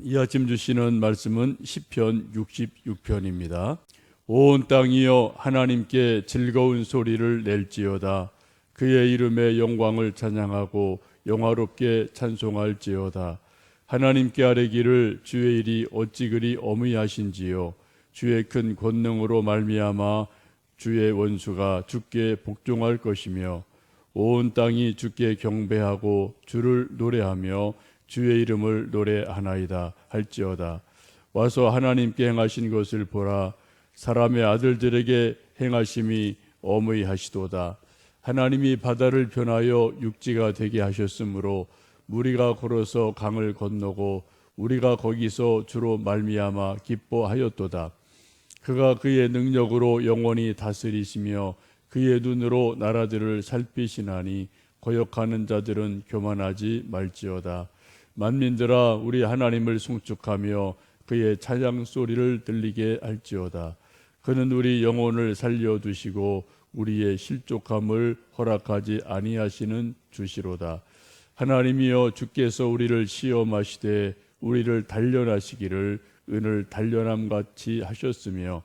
이 아침 주시는 말씀은 시편 66편입니다. 온 땅이여 하나님께 즐거운 소리를 낼지어다. 그의 이름의 영광을 찬양하고 영화롭게 찬송할지어다. 하나님께 아뢰기를 주의 일이 어찌 그리 어미하신지요. 주의 큰 권능으로 말미암아 주의 원수가 주께 복종할 것이며 온 땅이 주께 경배하고 주를 노래하며 주의 이름을 노래하나이다 할지어다. 와서 하나님께 행하신 것을 보라. 사람의 아들들에게 행하심이 어무이하시도다. 하나님이 바다를 변하여 육지가 되게 하셨으므로 무리가 걸어서 강을 건너고 우리가 거기서 주로 말미암아 기뻐하였도다. 그가 그의 능력으로 영원히 다스리시며 그의 눈으로 나라들을 살피시나니 거역하는 자들은 교만하지 말지어다. 만민들아 우리 하나님을 송축하며 그의 찬양 소리를 들리게 할지어다. 그는 우리 영혼을 살려두시고 우리의 실족함을 허락하지 아니하시는 주시로다. 하나님이여 주께서 우리를 시험하시되 우리를 단련하시기를 은을 단련함같이 하셨으며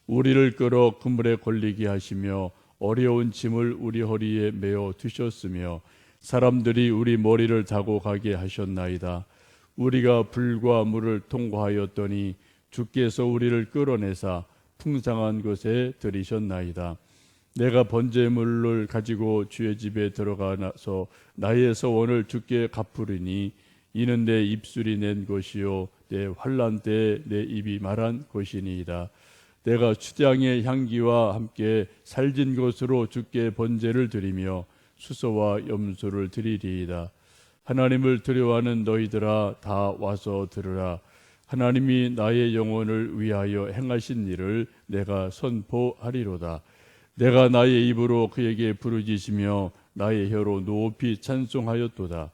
우리를 끌어 그물에 걸리게 하시며 어려운 짐을 우리 허리에 메어 두셨으며 사람들이 우리 머리를 타고 가게 하셨나이다. 우리가 불과 물을 통과하였더니 주께서 우리를 끌어내사 풍성한 곳에 들이셨나이다. 내가 번제물을 가지고 주의 집에 들어가서 나의 서원을 주께 갚으리니 이는 내 입술이 낸 것이요 내 환난 때에 내 입이 말한 것이니이다. 내가 추장의 향기와 함께 살진 것으로 주께 번제를 드리며 수소와 염소를 드리리이다. 하나님을 두려워하는 너희들아 다 와서 들으라. 하나님이 나의 영혼을 위하여 행하신 일을 내가 선포하리로다. 내가 나의 입으로 그에게 부르짖으며 나의 혀로 높이 찬송하였도다.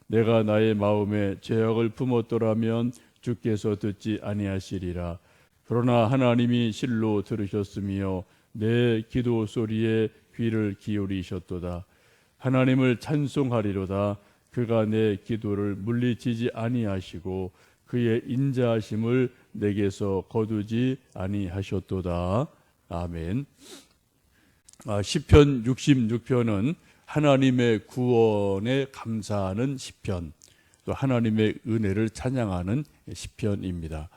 내가 나의 마음에 죄악을 품었더라면 주께서 듣지 아니하시리라. 그러나 하나님이 실로 들으셨으며 내 기도 소리에 귀를 기울이셨도다. 하나님을 찬송하리로다. 그가 내 기도를 물리치지 아니하시고 그의 인자하심을 내게서 거두지 아니하셨도다. 아멘. 시편 66편은 하나님의 구원에 감사하는 시편, 또 하나님의 은혜를 찬양하는 시편입니다.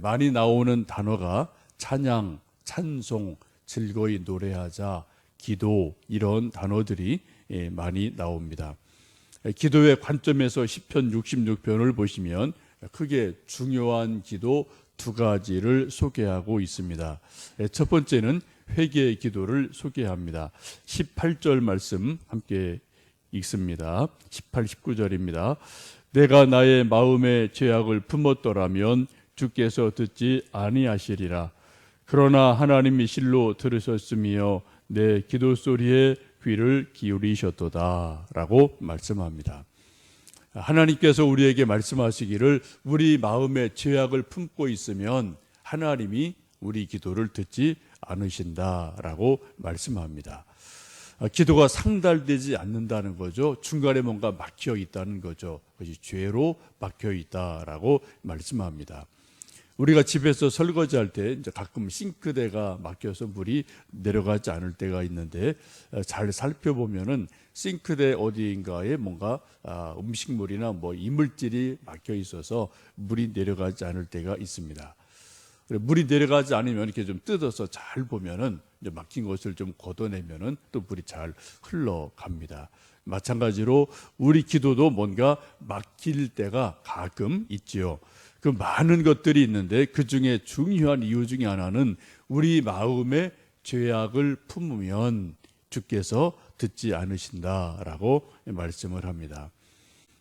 많이 나오는 단어가 찬양, 찬송, 즐거이 노래하자, 기도 이런 단어들이 많이 나옵니다. 기도의 관점에서 시편 66편을 보시면 크게 중요한 기도 두 가지를 소개하고 있습니다. 첫 번째는 회개의 기도를 소개합니다. 18절 말씀 함께 읽습니다. 18, 19절입니다. 내가 나의 마음의 죄악을 품었더라면 주께서 듣지 아니하시리라. 그러나 하나님이 실로 들으셨으며 내 기도 소리에 귀를 기울이셨도다 라고 말씀합니다. 하나님께서 우리에게 말씀하시기를 우리 마음에 죄악을 품고 있으면 하나님이 우리 기도를 듣지 않으신다라고 말씀합니다. 기도가 상달되지 않는다는 거죠. 중간에 뭔가 막혀 있다는 거죠. 그것이 죄로 막혀 있다라고 말씀합니다. 우리가 집에서 설거지할 때 이제 가끔 싱크대가 막혀서 물이 내려가지 않을 때가 있는데 잘 살펴보면은 싱크대 어디인가에 뭔가 음식물이나 뭐 이물질이 막혀 있어서 물이 내려가지 않을 때가 있습니다. 물이 내려가지 않으면 이렇게 좀 뜯어서 잘 보면은 이제 막힌 것을 좀 걷어내면은 또 물이 잘 흘러갑니다. 마찬가지로 우리 기도도 뭔가 막힐 때가 가끔 있지요. 그 많은 것들이 있는데 그 중에 중요한 이유 중에 하나는 우리 마음에 죄악을 품으면 주께서 듣지 않으신다라고 말씀을 합니다.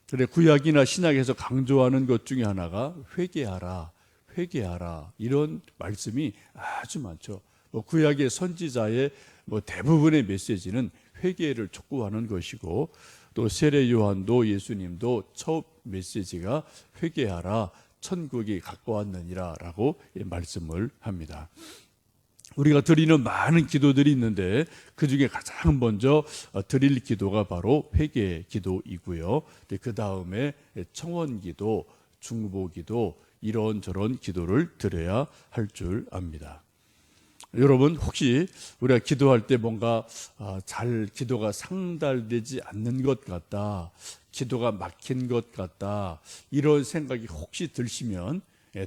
그런데 구약이나 신약에서 강조하는 것 중에 하나가 회개하라, 회개하라 이런 말씀이 아주 많죠. 구약의 선지자의 대부분의 메시지는 회개를 촉구하는 것이고 또 세례 요한도 예수님도 첫 메시지가 회개하라, 천국이 가까웠느니라 라고 말씀을 합니다. 우리가 드리는 많은 기도들이 있는데 그 중에 가장 먼저 드릴 기도가 바로 회개 기도이고요. 그 다음에 청원 기도, 중보기도 이런저런 기도를 드려야 할 줄 압니다. 여러분 혹시 우리가 기도할 때 뭔가 잘 기도가 상달되지 않는 것 같다, 기도가 막힌 것 같다, 이런 생각이 혹시 드시면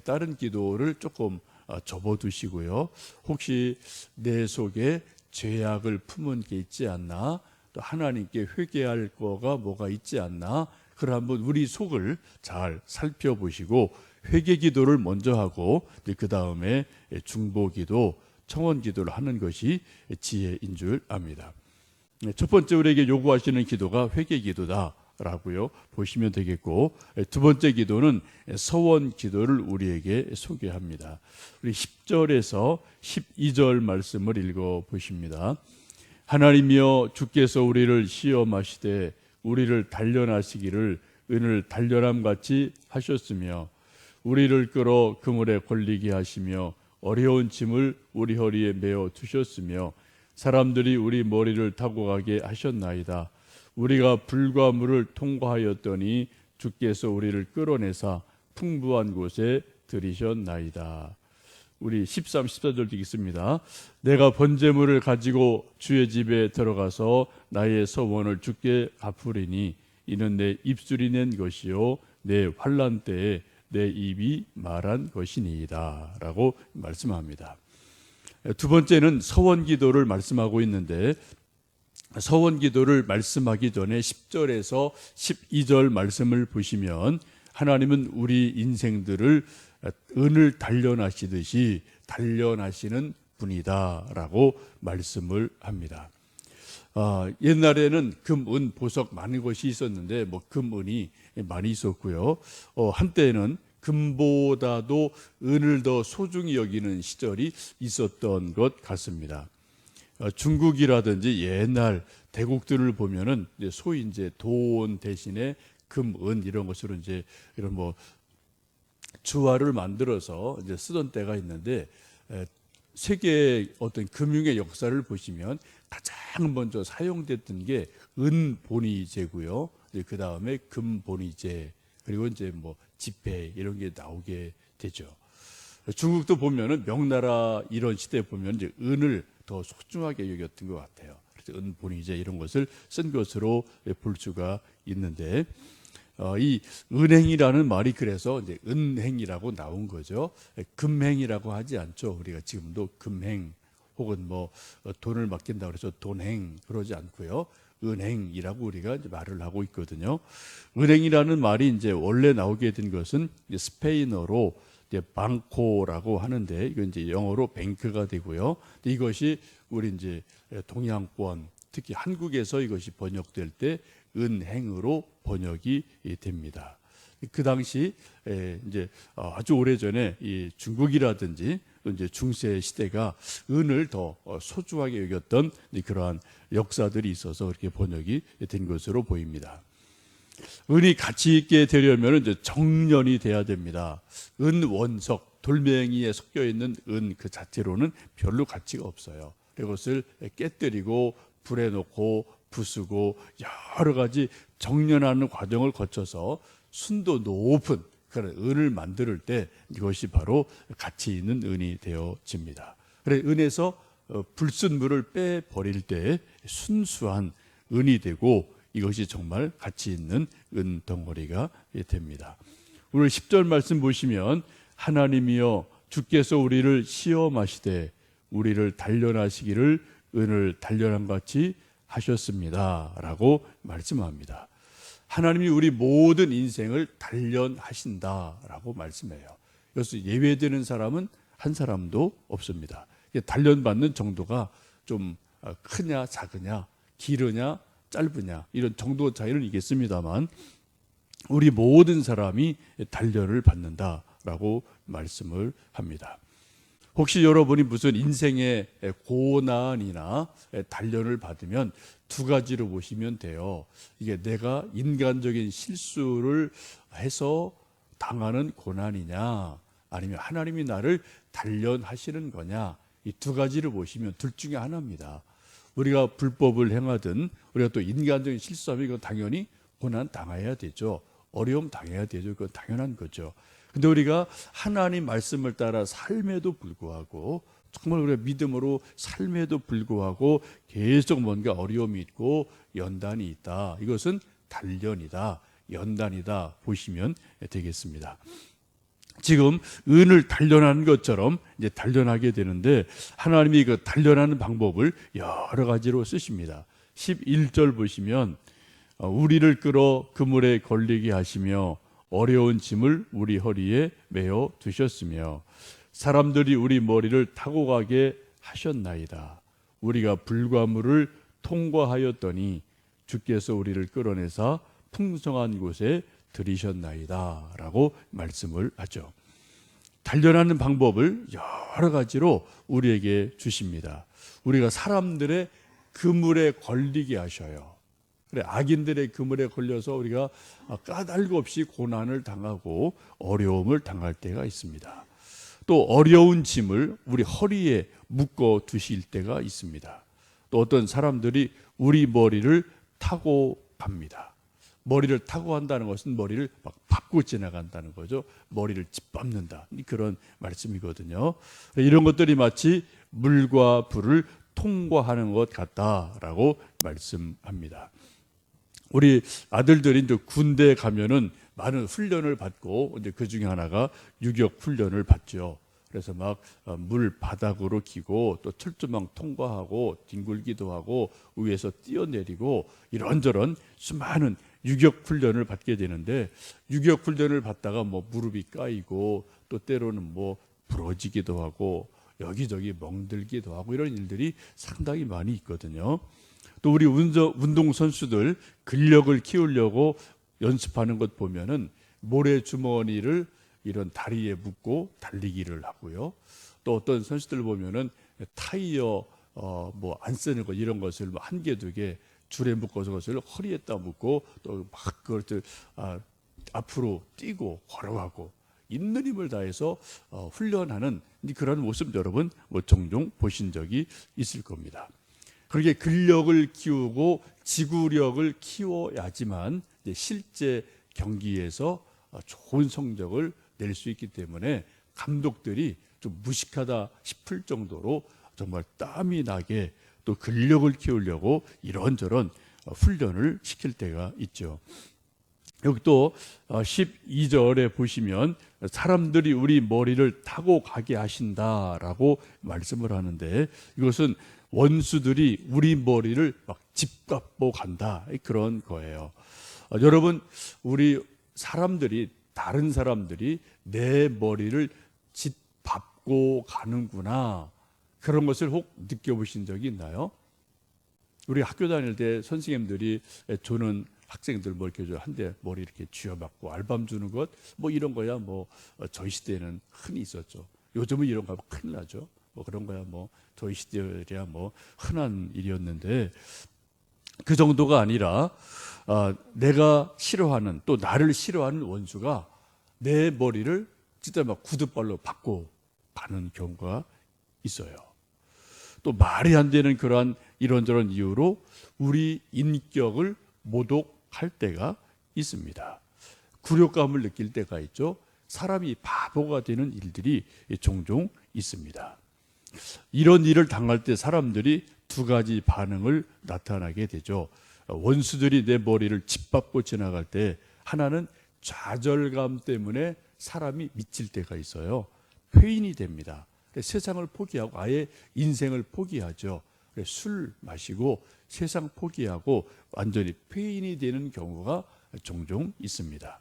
다른 기도를 조금 접어두시고요. 혹시 내 속에 죄악을 품은 게 있지 않나, 또 하나님께 회개할 거가 뭐가 있지 않나, 그걸 한번 우리 속을 잘 살펴보시고 회개 기도를 먼저 하고 그 다음에 중보기도, 청원기도를 하는 것이 지혜인 줄 압니다. 첫 번째 우리에게 요구하시는 기도가 회개기도다 라고요 보시면 되겠고, 두 번째 기도는 서원기도를 우리에게 소개합니다. 우리 10절에서 12절 말씀을 읽어보십니다. 하나님이여 주께서 우리를 시험하시되 우리를 단련하시기를 은을 단련함같이 하셨으며 우리를 끌어 그물에 걸리게 하시며 어려운 짐을 우리 허리에 메어 두셨으며 사람들이 우리 머리를 타고 가게 하셨나이다. 우리가 불과 물을 통과하였더니 주께서 우리를 끌어내사 풍부한 곳에 들이셨나이다. 우리 13, 14절 읽겠습니다. 내가 번제물을 가지고 주의 집에 들어가서 나의 서원을 주께 갚으리니 이는 내 입술이 낸 것이요 내 환난 때에 내 입이 말한 것이니이다 라고 말씀합니다. 두 번째는 서원기도를 말씀하고 있는데, 서원기도를 말씀하기 전에 10절에서 12절 말씀을 보시면 하나님은 우리 인생들을 은을 단련하시듯이 단련하시는 분이다 라고 말씀을 합니다. 옛날에는 금, 은, 보석 많은 것이 있었는데 금, 은이 많이 있었고요. 한때는 금보다도 은을 더 소중히 여기는 시절이 있었던 것 같습니다. 중국이라든지 옛날 대국들을 보면은 소위 이제 돈 대신에 금, 은 이런 것으로 이제 이런 주화를 만들어서 이제 쓰던 때가 있는데, 세계 어떤 금융의 역사를 보시면 가장 먼저 사용됐던 게 은본위제고요. 그 다음에 금본위제, 그리고 이제 지폐 이런 게 나오게 되죠. 중국도 보면은 명나라 이런 시대에 보면 이제 은을 더 소중하게 여겼던 것 같아요. 그래서 은본위제 이런 것을 쓴 것으로 볼 수가 있는데, 이 은행이라는 말이 그래서 이제 은행이라고 나온 거죠. 금행이라고 하지 않죠. 우리가 지금도 금행 혹은 돈을 맡긴다고 해서 돈행 그러지 않고요. 은행이라고 우리가 이제 말을 하고 있거든요. 은행이라는 말이 이제 원래 나오게 된 것은 이제 스페인어로 이제 방코라고 하는데, 이건 이제 영어로 뱅크가 되고요. 이것이 우리 이제 동양권, 특히 한국에서 이것이 번역될 때 은행으로 번역이 됩니다. 그 당시 이제 아주 오래전에 이 중국이라든지 이제 중세 시대가 은을 더 소중하게 여겼던 그러한 역사들이 있어서 그렇게 번역이 된 것으로 보입니다. 은이 가치 있게 되려면 이제 정련이 돼야 됩니다. 은 원석, 돌멩이에 섞여 있는 은 그 자체로는 별로 가치가 없어요. 이것을 깨뜨리고 불에 놓고 부수고 여러 가지 정련하는 과정을 거쳐서 순도 높은 그런 은을 만들 때 이것이 바로 가치 있는 은이 되어집니다. 그래 은에서 불순 물을 빼버릴 때 순수한 은이 되고 이것이 정말 가치 있는 은 덩어리가 됩니다. 오늘 10절 말씀 보시면 하나님이여 주께서 우리를 시험하시되 우리를 단련하시기를 은을 단련한 같이 하셨습니다 라고 말씀합니다. 하나님이 우리 모든 인생을 단련하신다 라고 말씀해요. 그래서 예외되는 사람은 한 사람도 없습니다. 단련받는 정도가 좀 크냐 작으냐 기르냐 짧으냐 이런 정도 차이는 있겠습니다만 우리 모든 사람이 단련을 받는다라고 말씀을 합니다. 혹시 여러분이 무슨 인생의 고난이나 단련을 받으면 두 가지로 보시면 돼요. 이게 내가 인간적인 실수를 해서 당하는 고난이냐 아니면 하나님이 나를 단련하시는 거냐, 이 두 가지를 보시면 둘 중에 하나입니다. 우리가 불법을 행하든 우리가 또 인간적인 실수하면 이거 당연히 고난 당해야 되죠. 어려움 당해야 되죠. 그건 당연한 거죠. 근데 우리가 하나님 말씀을 따라 삶에도 불구하고 정말 우리가 믿음으로 삶에도 불구하고 계속 뭔가 어려움이 있고 연단이 있다. 이것은 단련이다. 연단이다. 보시면 되겠습니다. 지금 은을 단련하는 것처럼 이제 단련하게 되는데 하나님이 그 단련하는 방법을 여러 가지로 쓰십니다. 11절 보시면 우리를 끌어 그물에 걸리게 하시며 어려운 짐을 우리 허리에 메어 두셨으며 사람들이 우리 머리를 타고 가게 하셨나이다. 우리가 불과물을 통과하였더니 주께서 우리를 끌어내사 풍성한 곳에 들이셨나이다 라고 말씀을 하죠. 단련하는 방법을 여러 가지로 우리에게 주십니다. 우리가 사람들의 그물에 걸리게 하셔요. 그래, 악인들의 그물에 걸려서 우리가 까닭 없이 고난을 당하고 어려움을 당할 때가 있습니다. 또 어려운 짐을 우리 허리에 묶어 두실 때가 있습니다. 또 어떤 사람들이 우리 머리를 타고 갑니다. 머리를 타고 한다는 것은 머리를 막 밟고 지나간다는 거죠. 머리를 짓밟는다. 그런 말씀이거든요. 이런 것들이 마치 물과 불을 통과하는 것 같다라고 말씀합니다. 우리 아들들이 이제 군대에 가면은 많은 훈련을 받고 이제 그 중에 하나가 유격 훈련을 받죠. 그래서 막 물 바닥으로 기고 또 철조망 통과하고 뒹굴기도 하고 위에서 뛰어내리고 이런저런 수많은 유격 훈련을 받게 되는데 유격 훈련을 받다가 뭐 무릎이 까이고 또 때로는 뭐 부러지기도 하고 여기저기 멍들기도 하고 이런 일들이 상당히 많이 있거든요. 또 우리 운동 선수들 근력을 키우려고 연습하는 것 보면은 모래 주머니를 이런 다리에 묶고 달리기를 하고요. 또 어떤 선수들 보면은 타이어 뭐 안 쓰는 것 이런 것을 한 개 두 개 줄에 묶어서 그것을 허리에다 묶고 또 막 그것을 앞으로 뛰고 걸어가고 있는 힘을 다해서 훈련하는 그런 모습 여러분 뭐 종종 보신 적이 있을 겁니다. 그렇게 근력을 키우고 지구력을 키워야지만 실제 경기에서 좋은 성적을 낼 수 있기 때문에 감독들이 좀 무식하다 싶을 정도로 정말 땀이 나게 또 근력을 키우려고 이런저런 훈련을 시킬 때가 있죠. 여기 또 12절에 보시면 사람들이 우리 머리를 타고 가게 하신다라고 말씀을 하는데 이것은 원수들이 우리 머리를 막 짓밟고 간다 그런 거예요. 여러분 우리 사람들이 다른 사람들이 내 머리를 짓밟고 가는구나 그런 것을 혹 느껴보신 적이 있나요? 우리 학교 다닐 때 선생님들이 주는 학생들 뭐 이렇게 한 대 머리 이렇게 쥐어박고 알밤 주는 것 뭐 이런 거야 뭐 저희 시대에는 흔히 있었죠. 요즘은 이런 거 하면 큰일 나죠. 뭐 그런 거야 뭐 저희 시대야 뭐 흔한 일이었는데 그 정도가 아니라 내가 싫어하는 또 나를 싫어하는 원수가 내 머리를 진짜 막 구두발로 받고 가는 경우가 있어요. 또 말이 안 되는 그러한 이런저런 이유로 우리 인격을 모독할 때가 있습니다. 굴욕감을 느낄 때가 있죠. 사람이 바보가 되는 일들이 종종 있습니다. 이런 일을 당할 때 사람들이 두 가지 반응을 나타나게 되죠. 원수들이 내 머리를 짓밟고 지나갈 때 하나는 좌절감 때문에 사람이 미칠 때가 있어요. 회인이 됩니다. 세상을 포기하고 아예 인생을 포기하죠. 술 마시고 세상 포기하고 완전히 폐인이 되는 경우가 종종 있습니다.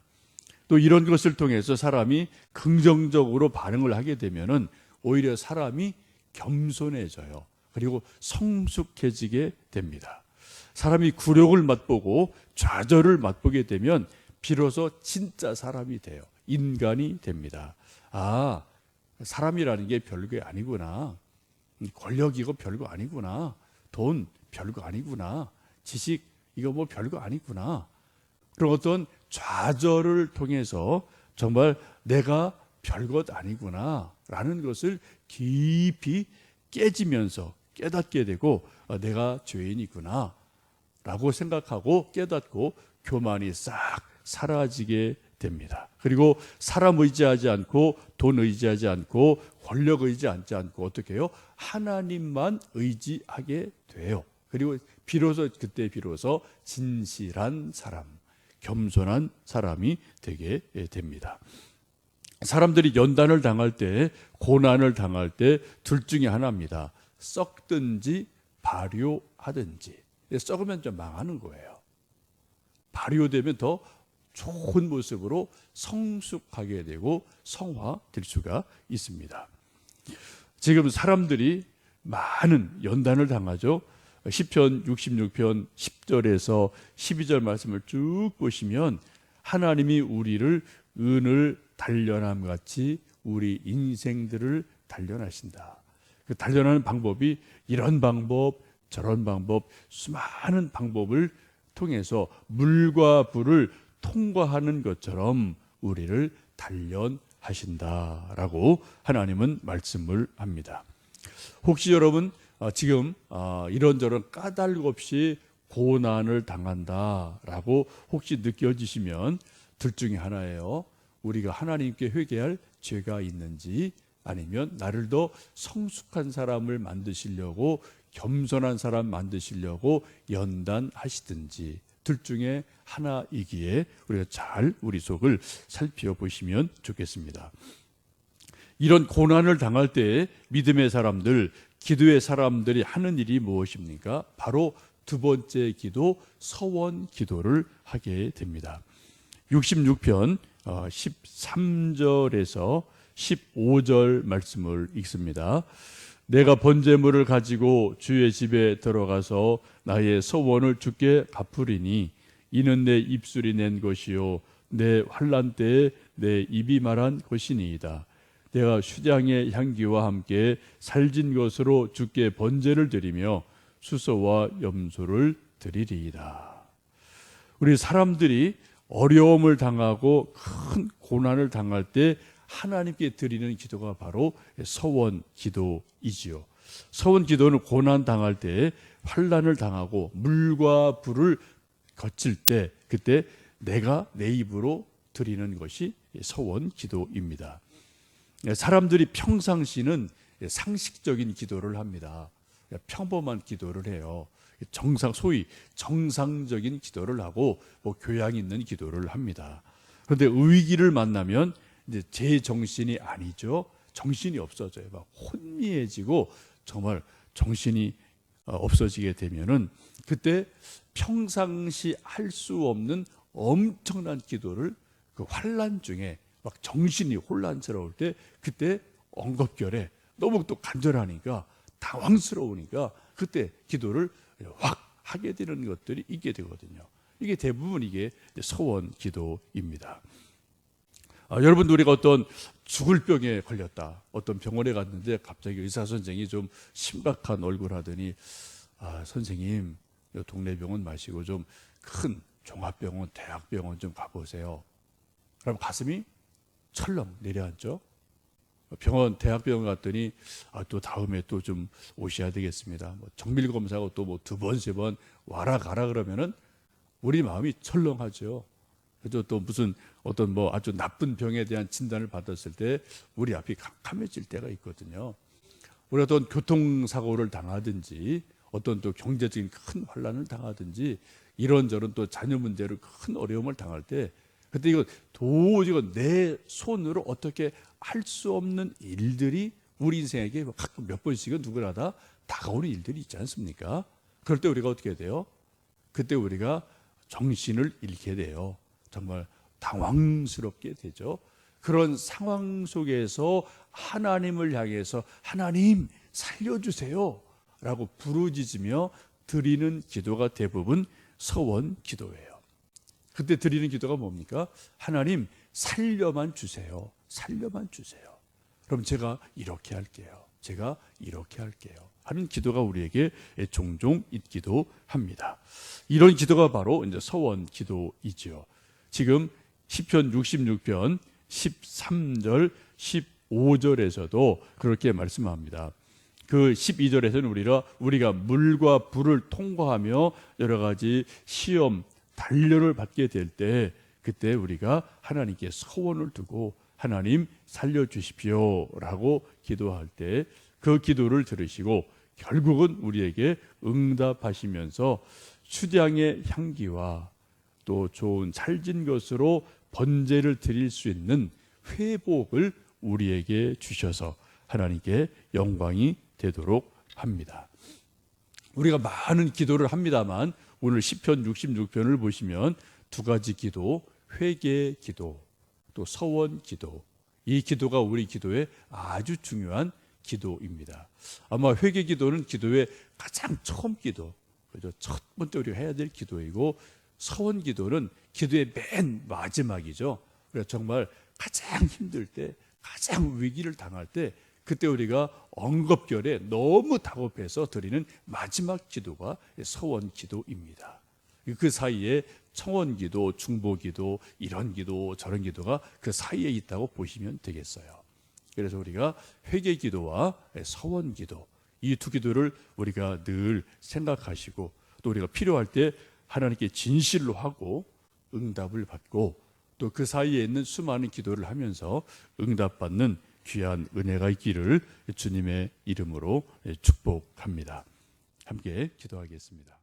또 이런 것을 통해서 사람이 긍정적으로 반응을 하게 되면은 오히려 사람이 겸손해져요. 그리고 성숙해지게 됩니다. 사람이 굴욕을 맛보고 좌절을 맛보게 되면 비로소 진짜 사람이 돼요. 인간이 됩니다. 아, 사람이라는 게 별게 아니구나. 권력 이거 별거 아니구나. 돈 별거 아니구나. 지식 이거 뭐 별거 아니구나. 그런 어떤 좌절을 통해서 정말 내가 별것 아니구나 라는 것을 깊이 깨지면서 깨닫게 되고 내가 죄인이구나 라고 생각하고 깨닫고 교만이 싹 사라지게 됩니다. 그리고 사람 의지하지 않고 돈 의지하지 않고 권력 의지하지 않고 어떻게 해요? 하나님만 의지하게 돼요. 그리고 비로소 그때 비로소 진실한 사람, 겸손한 사람이 되게 됩니다. 사람들이 연단을 당할 때, 고난을 당할 때 둘 중에 하나입니다. 썩든지 발효하든지. 썩으면 좀 망하는 거예요. 발효되면 더 좋은 모습으로 성숙하게 되고 성화될 수가 있습니다. 지금 사람들이 많은 연단을 당하죠. 시편 66편 10절에서 12절 말씀을 쭉 보시면 하나님이 우리를 은을 단련함 같이 우리 인생들을 단련하신다. 그 단련하는 방법이 이런 방법, 저런 방법, 수많은 방법을 통해서 물과 불을 통과하는 것처럼 우리를 단련하신다라고 하나님은 말씀을 합니다. 혹시 여러분 지금 이런저런 까닭 없이 고난을 당한다라고 혹시 느껴지시면 둘 중에 하나예요. 우리가 하나님께 회개할 죄가 있는지 아니면 나를 더 성숙한 사람을 만드시려고 겸손한 사람 만드시려고 연단하시든지 둘 중에 하나이기에 우리가 잘 우리 속을 살펴보시면 좋겠습니다. 이런 고난을 당할 때 믿음의 사람들, 기도의 사람들이 하는 일이 무엇입니까? 바로 두 번째 기도, 서원 기도를 하게 됩니다. 66편 13절에서 15절 말씀을 읽습니다. 내가 번제물을 가지고 주의 집에 들어가서 나의 서원을 주께 갚으리니 이는 내 입술이 낸 것이요 내 환난 때에 내 입이 말한 것이니이다. 내가 휴장의 향기와 함께 살진 것으로 주께 번제를 드리며 수소와 염소를 드리리이다. 우리 사람들이 어려움을 당하고 큰 고난을 당할 때 하나님께 드리는 기도가 바로 서원 기도이지요. 서원 기도는 고난 당할 때 환난을 당하고 물과 불을 거칠 때 그때 내가 내 입으로 드리는 것이 서원 기도입니다. 사람들이 평상시는 상식적인 기도를 합니다. 평범한 기도를 해요. 소위 정상적인 기도를 하고 교양 있는 기도를 합니다. 그런데 위기를 만나면 이제 제 정신이 아니죠. 정신이 없어져요. 막 혼미해지고 정말 정신이 없어지게 되면은 그때 평상시 할 수 없는 엄청난 기도를 그 환난 중에 막 정신이 혼란스러울 때 그때 엉겁결에 너무 또 간절하니까 당황스러우니까 그때 기도를 확 하게 되는 것들이 있게 되거든요. 이게 대부분 이게 서원 기도입니다. 여러분도 우리가 어떤 죽을 병에 걸렸다. 어떤 병원에 갔는데 갑자기 의사 선생이 좀 심각한 얼굴 하더니 선생님 동네 병원 마시고 좀 큰 종합병원, 대학병원 좀 가보세요. 그럼 가슴이 철렁 내려앉죠. 대학병원 갔더니 또 다음에 또 좀 오셔야 되겠습니다. 정밀 검사하고 또 두 번, 세 번 와라 가라 그러면은 우리 마음이 철렁하죠. 그래도 또 무슨 어떤 아주 나쁜 병에 대한 진단을 받았을 때 우리 앞이 캄캄해질 때가 있거든요. 우리가 어떤 교통사고를 당하든지 어떤 또 경제적인 큰 환난을 당하든지 이런저런 또 자녀 문제로 큰 어려움을 당할 때 그때 이거 도저히 내 손으로 어떻게 할 수 없는 일들이 우리 인생에게 가끔 몇 번씩은 누구나 다 다가오는 일들이 있지 않습니까? 그럴 때 우리가 어떻게 돼요? 그때 우리가 정신을 잃게 돼요. 정말 당황스럽게 되죠. 그런 상황 속에서 하나님을 향해서 하나님 살려주세요 라고 부르짖으며 드리는 기도가 대부분 서원 기도예요. 그때 드리는 기도가 뭡니까? 하나님 살려만 주세요. 살려만 주세요. 그럼 제가 이렇게 할게요. 제가 이렇게 할게요. 하는 기도가 우리에게 종종 있기도 합니다. 이런 기도가 바로 이제 서원 기도이지요. 지금 시편 66편 13절 15절에서도 그렇게 말씀합니다. 그 12절에서는 우리가 물과 불을 통과하며 여러 가지 시험, 단련을 받게 될 때 그때 우리가 하나님께 소원을 두고 하나님 살려주십시오라고 기도할 때 그 기도를 들으시고 결국은 우리에게 응답하시면서 수량의 향기와 또 좋은 찰진 것으로 번제를 드릴 수 있는 회복을 우리에게 주셔서 하나님께 영광이 되도록 합니다. 우리가 많은 기도를 합니다만 오늘 시편 66편을 보시면 두 가지 기도, 회개 기도, 또 서원 기도, 이 기도가 우리 기도에 아주 중요한 기도입니다. 아마 회개 기도는 기도의 가장 처음 기도, 그죠? 첫 번째 우리가 해야 될 기도이고, 서원 기도는 기도의 맨 마지막이죠. 그래서 정말 가장 힘들 때, 가장 위기를 당할 때, 그때 우리가 엉겁결에 너무 다급해서 드리는 마지막 기도가 서원 기도입니다. 그 사이에 청원 기도, 중보 기도, 이런 기도, 저런 기도가 그 사이에 있다고 보시면 되겠어요. 그래서 우리가 회개 기도와 서원 기도, 이 두 기도를 우리가 늘 생각하시고, 또 우리가 필요할 때 하나님께 진실로 하고 응답을 받고, 또 그 사이에 있는 수많은 기도를 하면서 응답받는 귀한 은혜가 있기를 주님의 이름으로 축복합니다. 함께 기도하겠습니다.